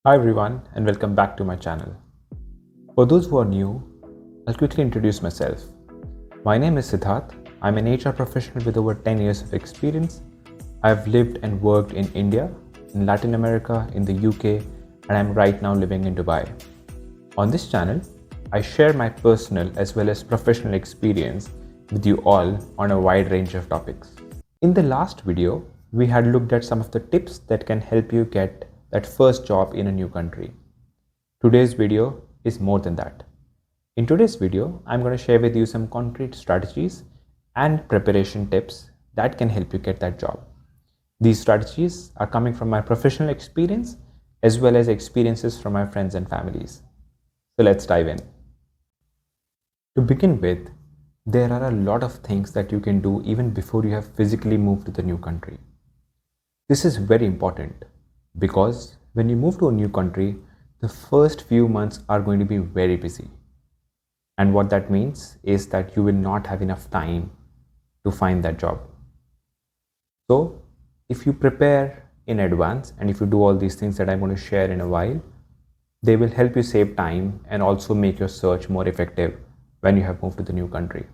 Hi everyone and welcome back to my channel. For those who are new, I'll quickly introduce myself. My name is Siddharth. I'm an HR professional with over 10 years of experience. I've lived and worked in India, in Latin America, in the UK, and I'm right now living in Dubai. On this channel, I share my personal as well as professional experience with you all on a wide range of topics. In the last video, we had looked at some of the tips that can help you get that first job in a new country. Today's video is more than that. In today's video, I'm going to share with you some concrete strategies and preparation tips that can help you get that job. These strategies are coming from my professional experience as well as experiences from my friends and families. So let's dive in. To begin with, there are a lot of things that you can do even before you have physically moved to the new country. This is very important because when you move to a new country, the first few months are going to be very busy. And what that means is that you will not have enough time to find that job. So if you prepare in advance and if you do all these things that I'm going to share in a while, they will help you save time and also make your search more effective when you have moved to the new country.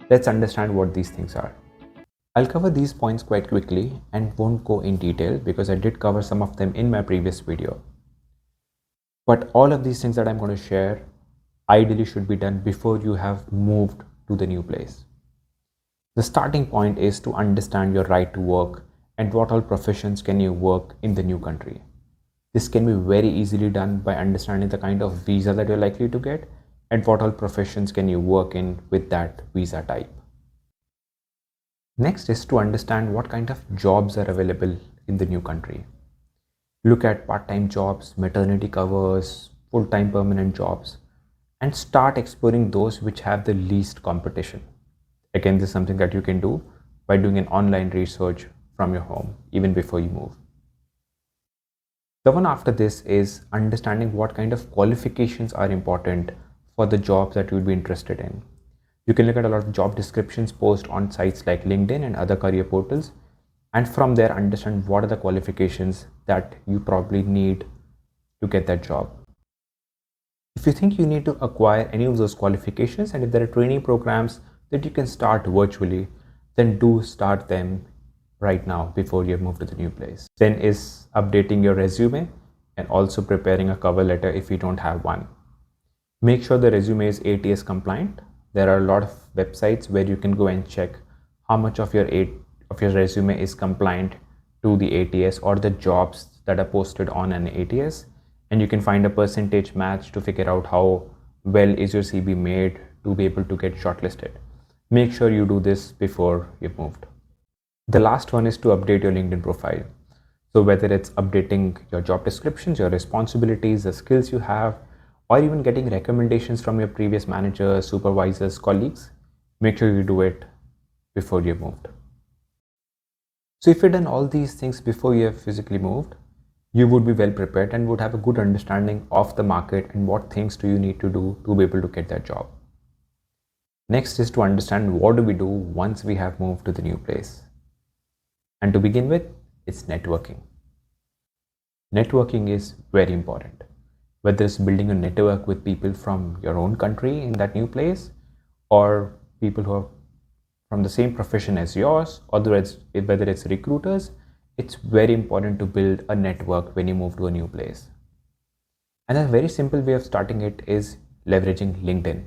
Let's understand what these things are. I'll cover these points quite quickly and won't go in detail because I did cover some of them in my previous video. But all of these things that I'm going to share ideally should be done before you have moved to the new place. The starting point is to understand your right to work and what all professions can you work in the new country. This can be very easily done by understanding the kind of visa that you're likely to get and what all professions can you work in with that visa type. Next is to understand what kind of jobs are available in the new country. Look at part-time jobs, maternity covers, full-time permanent jobs, and start exploring those which have the least competition. Again, this is something that you can do by doing an online research from your home, even before you move. The one after this is understanding what kind of qualifications are important for the jobs that you'll be interested in. You can look at a lot of job descriptions posted on sites like LinkedIn and other career portals, and from there understand what are the qualifications that you probably need to get that job. If you think you need to acquire any of those qualifications and if there are training programs that you can start virtually, then do start them right now before you move to the new place. Then is updating your resume and also preparing a cover letter if you don't have one. Make sure the resume is ATS compliant. There are a lot of websites where you can go and check how much of your resume is compliant to the ATS or the jobs that are posted on an ATS, and you can find a percentage match to figure out how well is your CV made to be able to get shortlisted. Make sure you do this before you've moved. The last one is to update your LinkedIn profile. So whether it's updating your job descriptions, your responsibilities, the skills you have, or even getting recommendations from your previous managers, supervisors, colleagues, make sure you do it before you've moved. So if you've done all these things before you have physically moved, you would be well prepared and would have a good understanding of the market and what things do you need to do to be able to get that job. Next is to understand what do we do once we have moved to the new place. And to begin with, it's networking. Networking is very important. Whether it's building a network with people from your own country in that new place or people who are from the same profession as yours, or whether it's recruiters, it's very important to build a network when you move to a new place. And a very simple way of starting it is leveraging LinkedIn.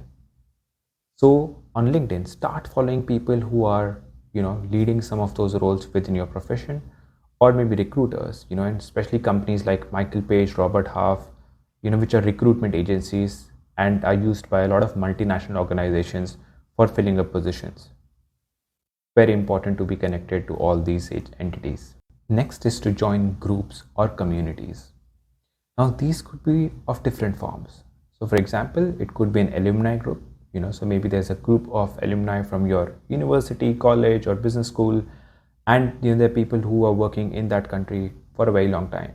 So on LinkedIn, start following people who are, leading some of those roles within your profession, or maybe recruiters, and especially companies like Michael Page, Robert Half, which are recruitment agencies and are used by a lot of multinational organizations for filling up positions. Very important to be connected to all these entities. Next is to join groups or communities. Now these could be of different forms. So for example, it could be an alumni group, so maybe there's a group of alumni from your university, college or business school, and there are people who are working in that country for a very long time.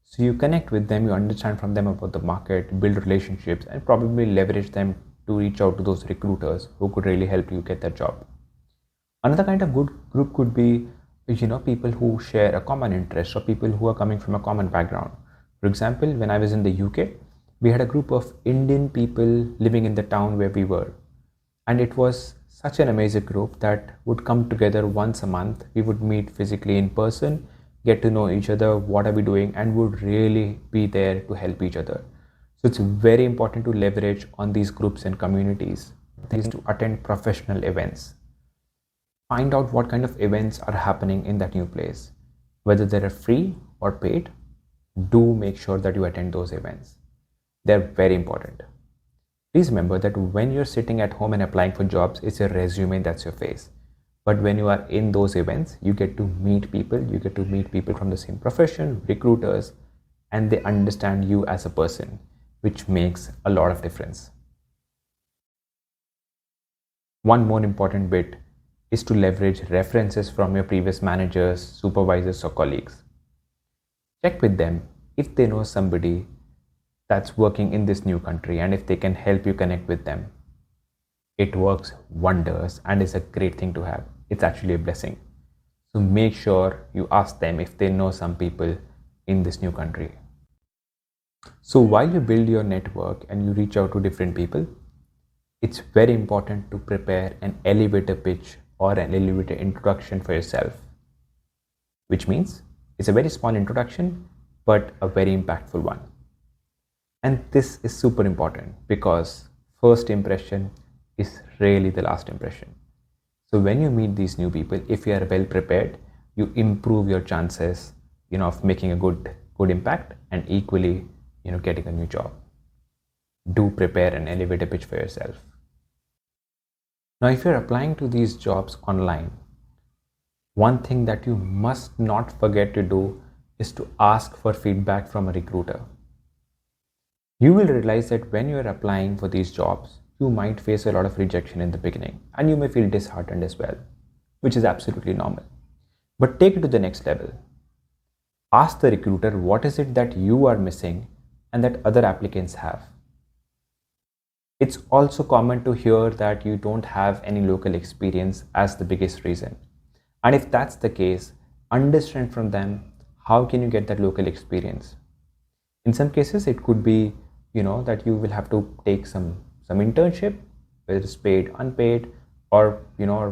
So you connect with them, you understand from them about the market, build relationships, and probably leverage them to reach out to those recruiters who could really help you get that job. Another kind of good group could be, people who share a common interest or people who are coming from a common background. For example, when I was in the UK, we had a group of Indian people living in the town where we were. And it was such an amazing group that would come together once a month. We would meet physically in person, get to know each other, what are we doing, and would really be there to help each other. So it's very important to leverage on these groups and communities. Things to attend professional events. Find out what kind of events are happening in that new place. Whether they're free or paid, do make sure that you attend those events. They're very important. Please remember that when you're sitting at home and applying for jobs, it's your resume, that's your face. But when you are in those events, you get to meet people. You get to meet people from the same profession, recruiters, and they understand you as a person, which makes a lot of difference. One more important bit is to leverage references from your previous managers, supervisors, or colleagues. Check with them if they know somebody that's working in this new country and if they can help you connect with them. It works wonders and is a great thing to have. It's actually a blessing. So make sure you ask them if they know some people in this new country. So while you build your network and you reach out to different people, it's very important to prepare an elevator pitch or an elevator introduction for yourself, which means it's a very small introduction, but a very impactful one. And this is super important because first impression is really the last impression. So when you meet these new people, if you are well prepared, you improve your chances, of making a good impact and equally, getting a new job. Do prepare an elevator pitch for yourself. Now, if you're applying to these jobs online, one thing that you must not forget to do is to ask for feedback from a recruiter. You will realize that when you're applying for these jobs, you might face a lot of rejection in the beginning and you may feel disheartened as well, which is absolutely normal. But take it to the next level. Ask the recruiter what is it that you are missing and that other applicants have. It's also common to hear that you don't have any local experience as the biggest reason. And if that's the case, understand from them how can you get that local experience. In some cases, it could be, that you will have to take some internship, whether it's paid, unpaid, or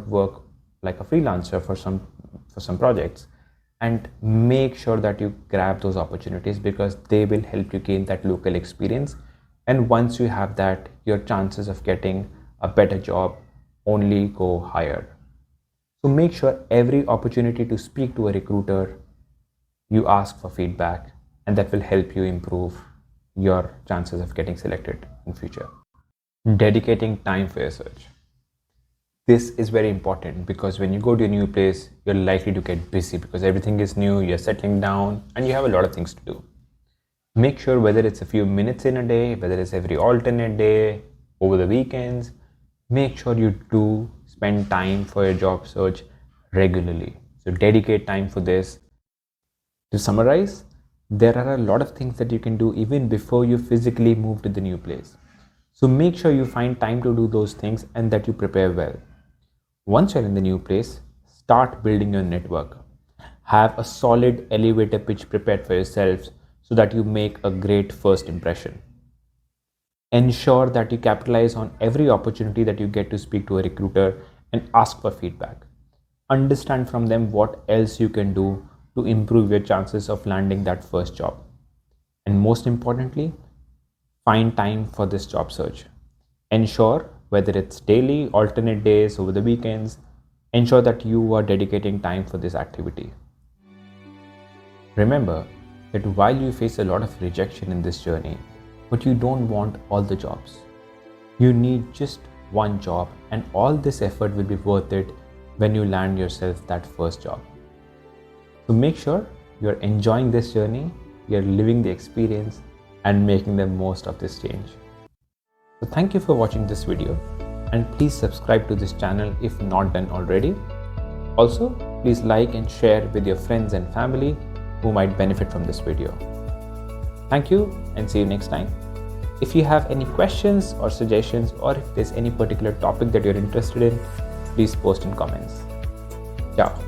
work like a freelancer for some projects, and make sure that you grab those opportunities because they will help you gain that local experience. And once you have that, your chances of getting a better job only go higher. So make sure every opportunity to speak to a recruiter, you ask for feedback, and that will help you improve your chances of getting selected in future. Dedicating time for your search. This is very important because when you go to a new place, you're likely to get busy because everything is new, you're settling down, and you have a lot of things to do. Make sure whether it's a few minutes in a day, whether it's every alternate day, over the weekends, make sure you do spend time for your job search regularly. So dedicate time for this. To summarize, there are a lot of things that you can do even before you physically move to the new place. So make sure you find time to do those things and that you prepare well. Once you're in the new place, start building your network. Have a solid elevator pitch prepared for yourself so that you make a great first impression. Ensure that you capitalize on every opportunity that you get to speak to a recruiter and ask for feedback. Understand from them what else you can do to improve your chances of landing that first job. And most importantly, find time for this job search. Ensure whether it's daily, alternate days, over the weekends, ensure that you are dedicating time for this activity. Remember that while you face a lot of rejection in this journey, but you don't want all the jobs. You need just one job, and all this effort will be worth it when you land yourself that first job. So make sure you're enjoying this journey, you're living the experience and making the most of this change. So thank you for watching this video, and please subscribe to this channel if not done already. Also, please like and share with your friends and family who might benefit from this video. Thank you and see you next time. If you have any questions or suggestions, or if there's any particular topic that you're interested in, please post in comments. Ciao.